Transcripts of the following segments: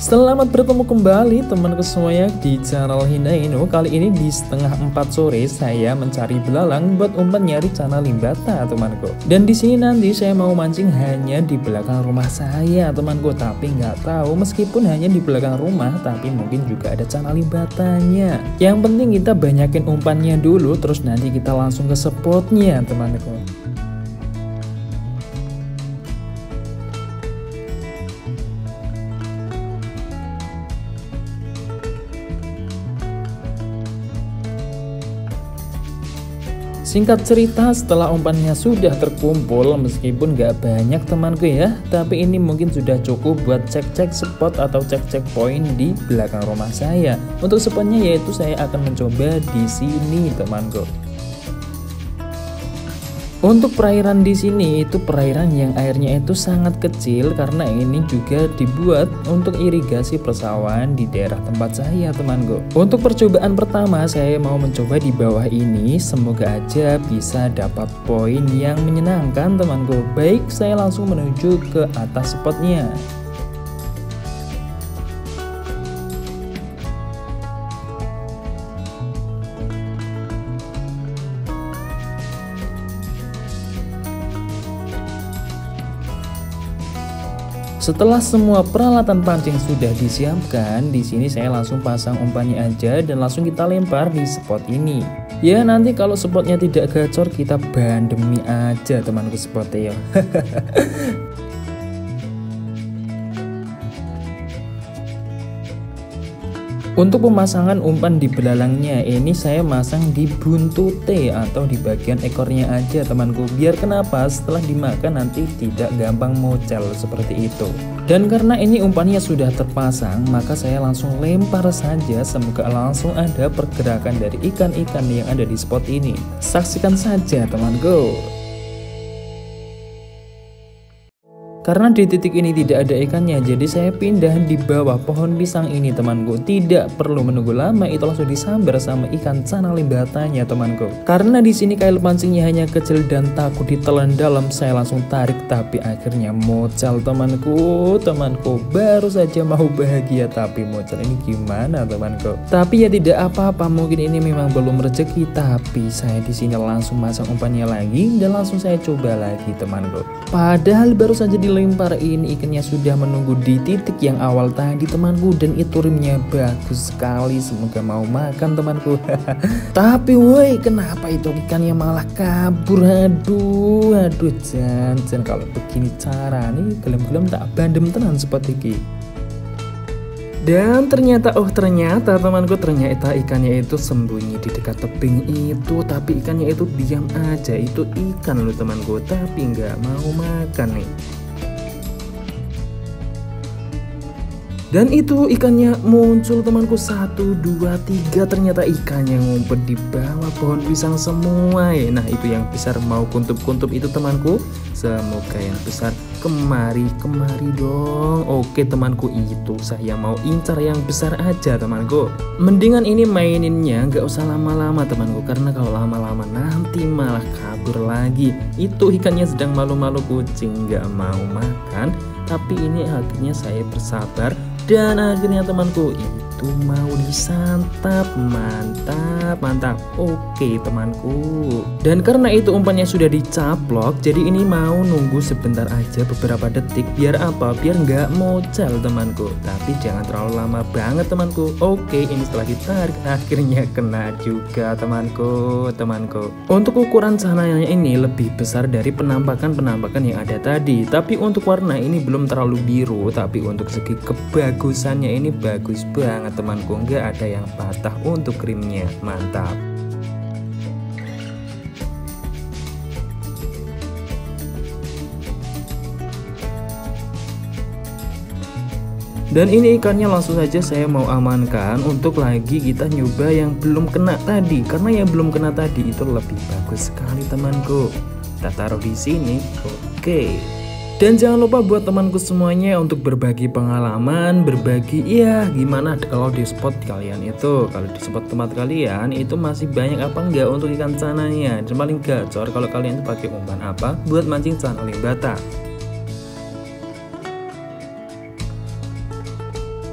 Selamat bertemu kembali temanku semuanya di channel Hinaino. Kali ini di setengah 4 sore saya mencari belalang buat umpan nyari cana limbata temanku. Dan di sini nanti saya mau mancing hanya di belakang rumah saya temanku. Tapi nggak tahu meskipun hanya di belakang rumah tapi mungkin juga ada cana limbatanya. Yang penting kita banyakin umpannya dulu terus nanti kita langsung ke spotnya temanku. Singkat cerita, setelah umpannya sudah terkumpul, meskipun gak banyak temanku ya, tapi ini mungkin sudah cukup buat cek-cek spot atau cek-cek poin di belakang rumah saya. Untuk spotnya yaitu saya akan mencoba di sini temanku. Untuk perairan di sini itu perairan yang airnya itu sangat kecil karena ini juga dibuat untuk irigasi persawahan di daerah tempat saya temanku. Untuk percobaan pertama saya mau mencoba di bawah ini, semoga aja bisa dapat poin yang menyenangkan temanku. Baik, saya langsung menuju ke atas spotnya. Setelah semua peralatan pancing sudah disiapkan, di sini saya langsung pasang umpannya aja dan langsung kita lempar di spot ini. Ya nanti kalau spotnya tidak gacor kita bandemi aja temanku spotnya ya. Untuk pemasangan umpan di belalangnya ini saya masang di buntute atau di bagian ekornya aja temanku. Biar kenapa setelah dimakan nanti tidak gampang mocel seperti itu. Dan karena ini umpannya sudah terpasang maka saya langsung lempar saja, semoga langsung ada pergerakan dari ikan-ikan yang ada di spot ini. Saksikan saja temanku. Karena di titik ini tidak ada ikannya, jadi saya pindah di bawah pohon pisang ini temanku. Tidak perlu menunggu lama, itu langsung disambar sama ikan cana limbatanya temanku. Karena di sini kail pancingnya hanya kecil dan takut ditelan dalam, saya langsung tarik tapi akhirnya mocal temanku. Baru saja mau bahagia tapi mocal ini gimana temanku? Tapi ya tidak apa-apa, mungkin ini memang belum rezeki, tapi saya di sini langsung masang umpannya lagi dan langsung saya coba lagi temanku. Padahal baru saja dilempar ini ikannya sudah menunggu di titik yang awal tadi temanku, dan itu rimnya bagus sekali, semoga mau makan temanku. Tapi woi, kenapa itu ikannya malah kabur? Aduh jangan kalau begini cara nih gelem-gelem tak bandem tenan seperti ini. Dan ternyata temanku, ternyata ikannya itu sembunyi di dekat tebing itu. Tapi ikannya itu diam aja, itu ikan loh temanku, tapi nggak mau makan nih. Dan itu ikannya muncul temanku, 1, 2, 3, ternyata ikannya ngumpet di bawah pohon pisang semua ya. Nah itu yang besar mau kuntup-kuntup itu temanku, semoga yang besar kemari dong. Oke temanku, itu saya mau incar yang besar aja temanku. Mendingan ini maininnya nggak usah lama-lama temanku, karena kalau lama-lama nanti malah kabur lagi. Itu ikannya sedang malu-malu kucing nggak mau makan, tapi ini akhirnya saya bersabar dan akhirnya temanku itu mau disantap. Mantap. Oke temanku. Dan karena itu umpannya sudah dicaplok, jadi ini mau nunggu sebentar aja beberapa detik. Biar apa? Biar nggak mocel temanku. Tapi jangan terlalu lama banget temanku. Oke, ini setelah ditarik akhirnya kena juga temanku. Untuk ukuran cananya ini lebih besar dari penampakan yang ada tadi. Tapi untuk warna ini belum terlalu biru, tapi untuk segi kebagusannya ini bagus banget temanku, nggak ada yang patah untuk krimnya. Mantap. Dan ini ikannya langsung saja saya mau amankan untuk lagi kita nyoba yang belum kena tadi, karena yang belum kena tadi itu lebih bagus sekali temanku. Kita taruh di sini. Oke. Dan jangan lupa buat temanku semuanya untuk berbagi pengalaman, berbagi ya gimana kalau di spot kalian itu, kalau di spot tempat kalian itu masih banyak apa enggak untuk ikan cananya. Dan paling gacor kalau kalian pakai umpan apa buat mancing cana limbata.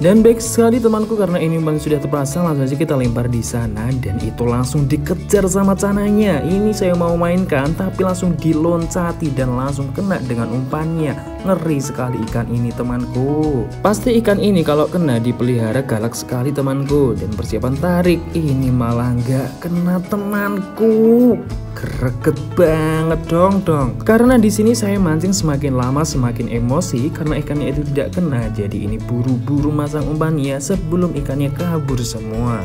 Dan baik sekali temanku, karena ini umpan sudah terpasang, langsung saja kita lempar di sana dan itu langsung dikejar sama cananya. Ini saya mau mainkan tapi langsung diloncati dan langsung kena dengan umpannya. Ngeri sekali ikan ini temanku. Pasti ikan ini kalau kena dipelihara galak sekali temanku. Dan persiapan tarik, ini malah nggak kena temanku. Greget banget dong. Karena di sini saya mancing semakin lama semakin emosi karena ikannya itu tidak kena. Jadi ini buru-buru masang umpannya sebelum ikannya kabur semua.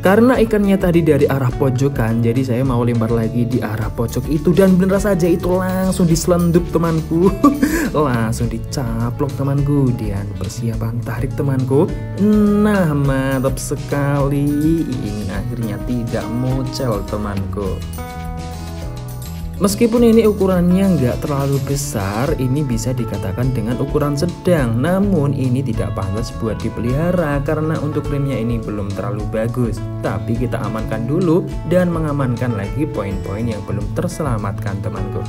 Karena ikannya tadi dari arah pojokan, jadi saya mau lempar lagi di arah pojok itu dan bener saja itu langsung diselendup temanku. Langsung dicaplok temanku. Dan persiapan tarik temanku. Nah, mantap sekali. Ini akhirnya tidak mocel temanku. Meskipun ini ukurannya nggak terlalu besar, ini bisa dikatakan dengan ukuran sedang. Namun ini tidak pantas buat dipelihara karena untuk rimnya ini belum terlalu bagus. Tapi kita amankan dulu dan mengamankan lagi poin-poin yang belum terselamatkan temanku.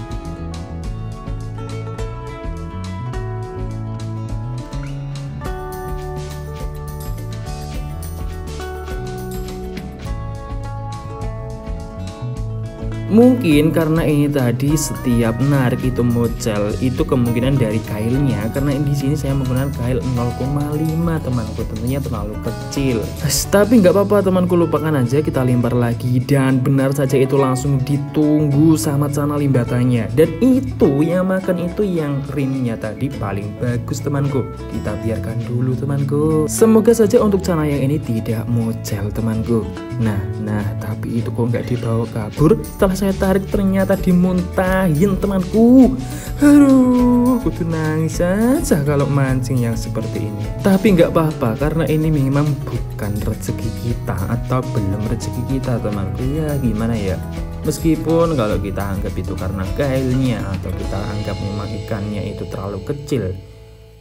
Mungkin karena ini tadi setiap narik itu mocel, itu kemungkinan dari kailnya. Karena di sini saya menggunakan kail 0,5 temanku, tentunya terlalu kecil. Tapi nggak apa-apa temanku, lupakan aja, kita lempar lagi dan benar saja itu langsung ditunggu sama cana limbatannya. Dan itu yang makan itu yang rimnya tadi paling bagus temanku. Kita biarkan dulu temanku. Semoga saja untuk cana yang ini tidak mocel temanku. Nah tapi itu kok nggak dibawa kabur. Setelah saya tarik ternyata dimuntahin temanku. Aduh, kudu nangis aja kalau mancing yang seperti ini. Tapi nggak apa-apa karena ini memang bukan rezeki kita atau belum rezeki kita temanku. Ya gimana ya, meskipun kalau kita anggap itu karena kailnya atau kita anggap memang ikannya itu terlalu kecil,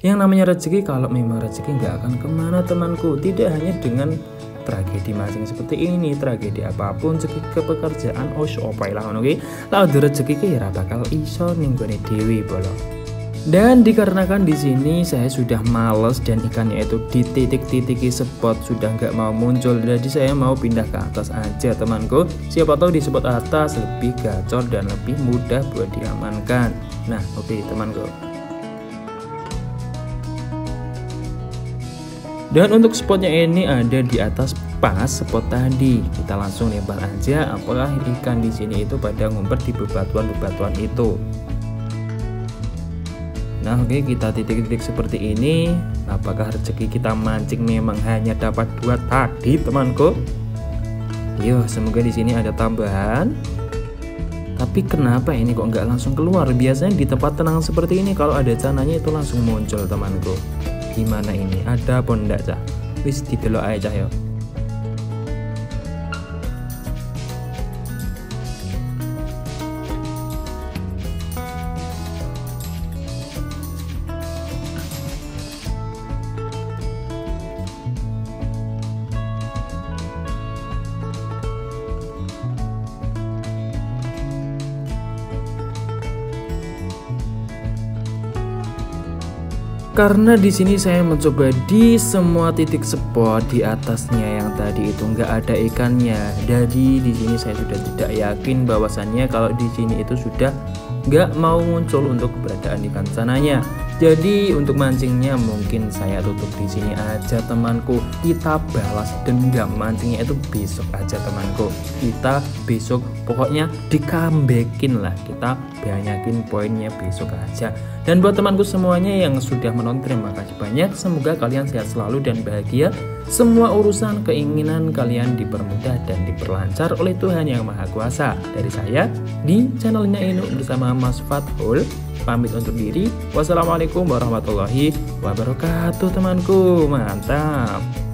yang namanya rezeki, kalau memang rezeki nggak akan kemana temanku. Tidak hanya dengan tragedi mancing seperti ini, tragedi apapun, segi kepekerjaan opai lah oke. Lalu rezeki ki ya bakal iso ninggone dewi bolong. Dan dikarenakan di sini saya sudah males dan ikannya itu di titik-titiki spot sudah nggak mau muncul, jadi saya mau pindah ke atas aja temanku. Siapa tahu di spot atas lebih gacor dan lebih mudah buat diamankan. Nah oke temanku. Dan untuk spotnya ini ada di atas pas spot tadi. Kita langsung lempar aja, apakah ikan di sini itu pada ngumpet di bebatuan-bebatuan itu. Nah oke, kita titik-titik seperti ini. Apakah rezeki kita mancing memang hanya dapat 2 tadi temanku? Yo, semoga di sini ada tambahan. Tapi kenapa ini kok nggak langsung keluar? Biasanya di tempat tenang seperti ini kalau ada cananya itu langsung muncul temanku. Gimana ini, ada apa enggak cah? Wis didelok aja ya. Karena di sini saya mencoba di semua titik spot di atasnya yang tadi itu nggak ada ikannya. Jadi di sini saya sudah tidak yakin bahwasannya kalau di sini itu sudah nggak mau muncul untuk keberadaan ikan sananya. Jadi untuk mancingnya mungkin saya tutup di sini aja temanku. Kita balas dendam mancingnya itu besok aja temanku. Kita besok pokoknya dikambekin lah. Kita banyakin poinnya besok aja. Dan buat temanku semuanya yang sudah menonton, terima kasih banyak. Semoga kalian sehat selalu dan bahagia. Semua urusan keinginan kalian dipermudah dan diperlancar oleh Tuhan Yang Maha Kuasa. Dari saya di channelnya ini bersama Mas Fathul pamit untuk diri. Wassalamualaikum warahmatullahi wabarakatuh temanku. Mantap.